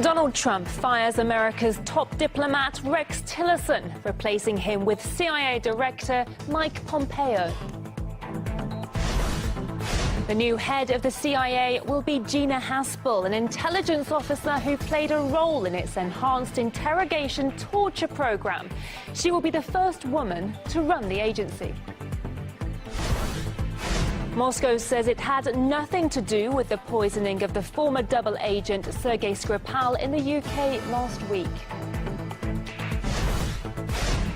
Donald Trump fires America's top diplomat Rex Tillerson, replacing him with CIA Director Mike Pompeo. The new head of the CIA will be Gina Haspel, an intelligence officer who played a role in its enhanced interrogation torture program. She will be the first woman to run the agency. Moscow says it had nothing to do with the poisoning of the former double agent Sergey Skripal in the UK last week.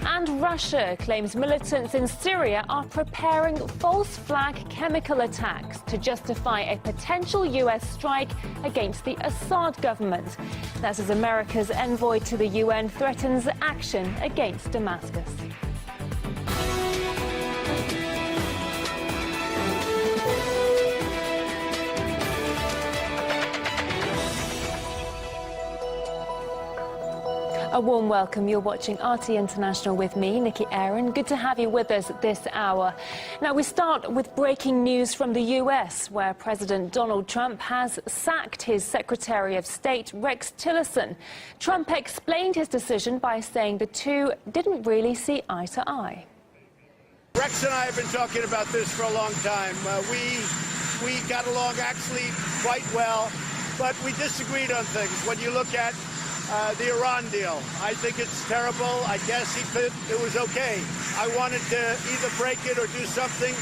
And Russia claims militants in Syria are preparing false flag chemical attacks to justify a potential US strike against the Assad government. That's as America's envoy to the UN threatens action against Damascus. A warm welcome. You're watching RT International with me, Nikki Aaron. Good to have you with us this hour. Now, we start with breaking news from the US, where President Donald Trump has sacked his Secretary of State, Rex Tillerson. Trump explained his decision by saying the two didn't really see eye to eye. Rex and I have been talking about this for a long time. We got along actually quite well, but we disagreed on things. When you look at the Iran deal, I think it's terrible. I guess it was okay. I wanted to either break it or do something,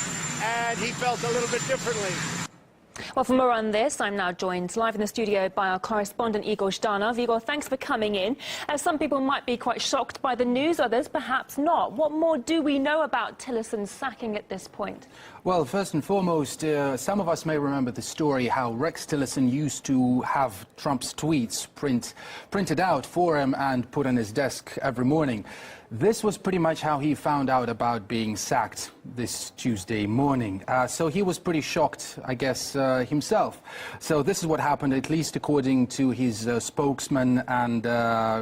and he felt a little bit differently. Well, for more on this, I'm now joined live in the studio by our correspondent Igor Zhdanov. Igor, thanks for coming in. Some people might be quite shocked by the news, others perhaps not. What more do we know about Tillerson's sacking at this point? Well, first and foremost, some of us may remember the story how Rex Tillerson used to have Trump's tweets printed out for him and put on his desk every morning. This was pretty much how he found out about being sacked this Tuesday morning. So he was pretty shocked, I guess, himself. So this is what happened, at least according to his spokesman. And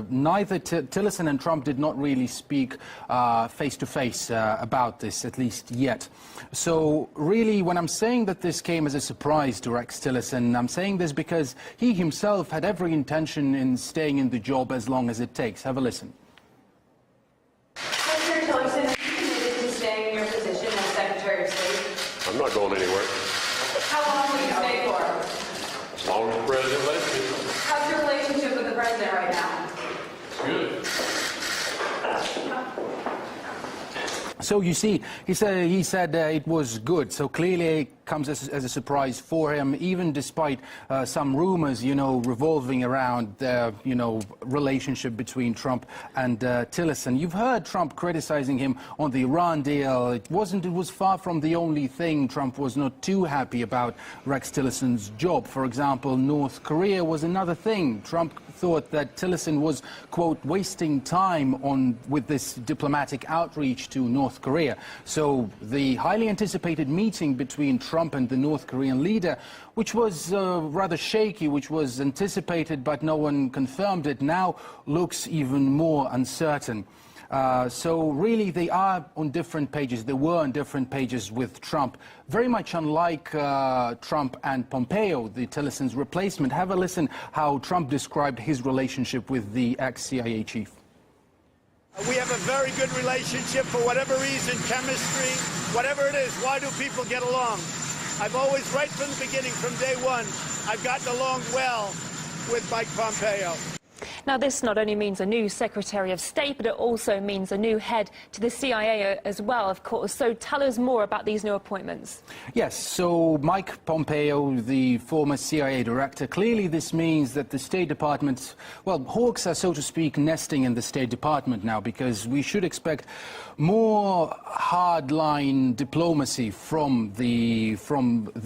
neither Tillerson and Trump did not really speak face-to-face about this, at least yet. So really, when I'm saying that this came as a surprise to Rex Tillerson, I'm saying this because he himself had every intention in staying in the job as long as it takes. Have a listen. Tillerson, are you committed to staying in your position as Secretary of State? I'm not going anywhere. How long will you stay for? As long as the president lets me. How's your relationship with the president right now? Good. So you see, he said it was good. So clearly it comes as a surprise for him, even despite some rumors, revolving around the, relationship between Trump and Tillerson. You've heard Trump criticizing him on the Iran deal. It was far from the only thing. Trump was not too happy about Rex Tillerson's job. For example, North Korea was another thing. Trump thought that Tillerson was, quote, wasting time with this diplomatic outreach to North Korea. So the highly anticipated meeting between Trump and the North Korean leader, which was rather shaky, which was anticipated but no one confirmed it, now looks even more uncertain. So really they are on different pages. They were on different pages with Trump, very much unlike Trump and Pompeo, the Tillerson's replacement. Have a listen how Trump described his relationship with the ex-CIA chief. We have a very good relationship for whatever reason, chemistry, whatever it is. Why do people get along? I've always, right from the beginning, from day one, I've gotten along well with Mike Pompeo. Now, this not only means a new Secretary of State, but it also means a new head to the CIA as well, of course. So tell us more about these new appointments. Yes, so Mike Pompeo, the former CIA director, clearly this means that the State Department, well, hawks are, so to speak, nesting in the State Department now, because we should expect more hardline diplomacy from the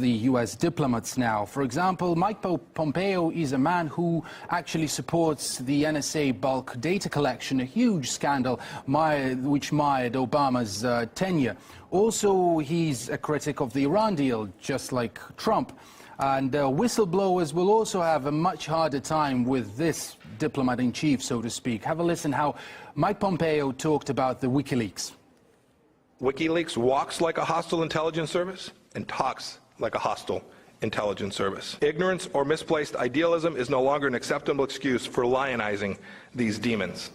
US diplomats now. For example, Mike Pompeo is a man who actually supports the NSA bulk data collection, a huge scandal which mired Obama's tenure. Also, he's a critic of the Iran deal, just like Trump. And whistleblowers will also have a much harder time with this diplomat-in-chief, so to speak. Have a listen how Mike Pompeo talked about the WikiLeaks. WikiLeaks walks like a hostile intelligence service and talks like a hostile intelligence service. Ignorance or misplaced idealism is no longer an acceptable excuse for lionizing these demons.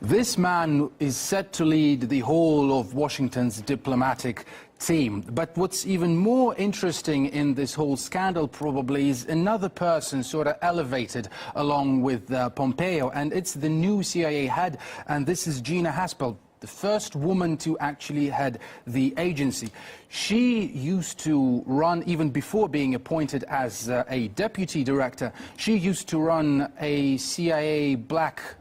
This man is set to lead the whole of Washington's diplomatic team. But what's even more interesting in this whole scandal probably is another person sort of elevated along with Pompeo, and it's the new CIA head, and this is Gina Haspel, the first woman to actually head the agency. She used to run, even before being appointed as a deputy director, she used to run a CIA black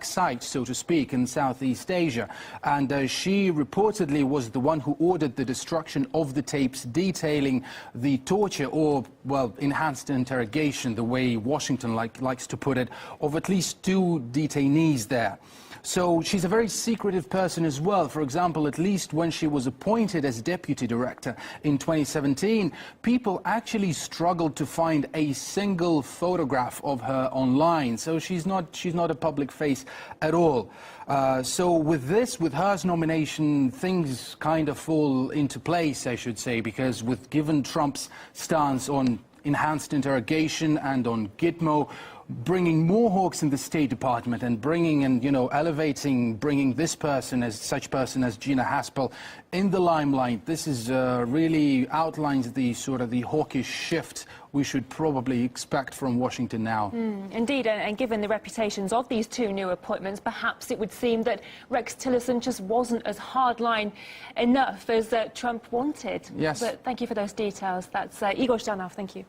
site, so to speak, in Southeast Asia. And she reportedly was the one who ordered the destruction of the tapes detailing the torture, or, well, enhanced interrogation, the way Washington likes to put it, of at least 2 detainees there. So she's a very secretive person as well. For example, at least when she was appointed as deputy director in 2017, people actually struggled to find a single photograph of her online. So she's not a public face at all. So with her nomination, things kind of fall into place, I should say, because given Trump's stance on enhanced interrogation and on Gitmo, bringing more hawks in the State Department and bringing and, elevating, bringing this person as Gina Haspel in the limelight, this is really outlines the sort of the hawkish shift we should probably expect from Washington now. Indeed, and given the reputations of these 2 new appointments, perhaps it would seem that Rex Tillerson just wasn't as hardline enough as Trump wanted. Yes. But thank you for those details. That's Igor Zhanov. Thank you.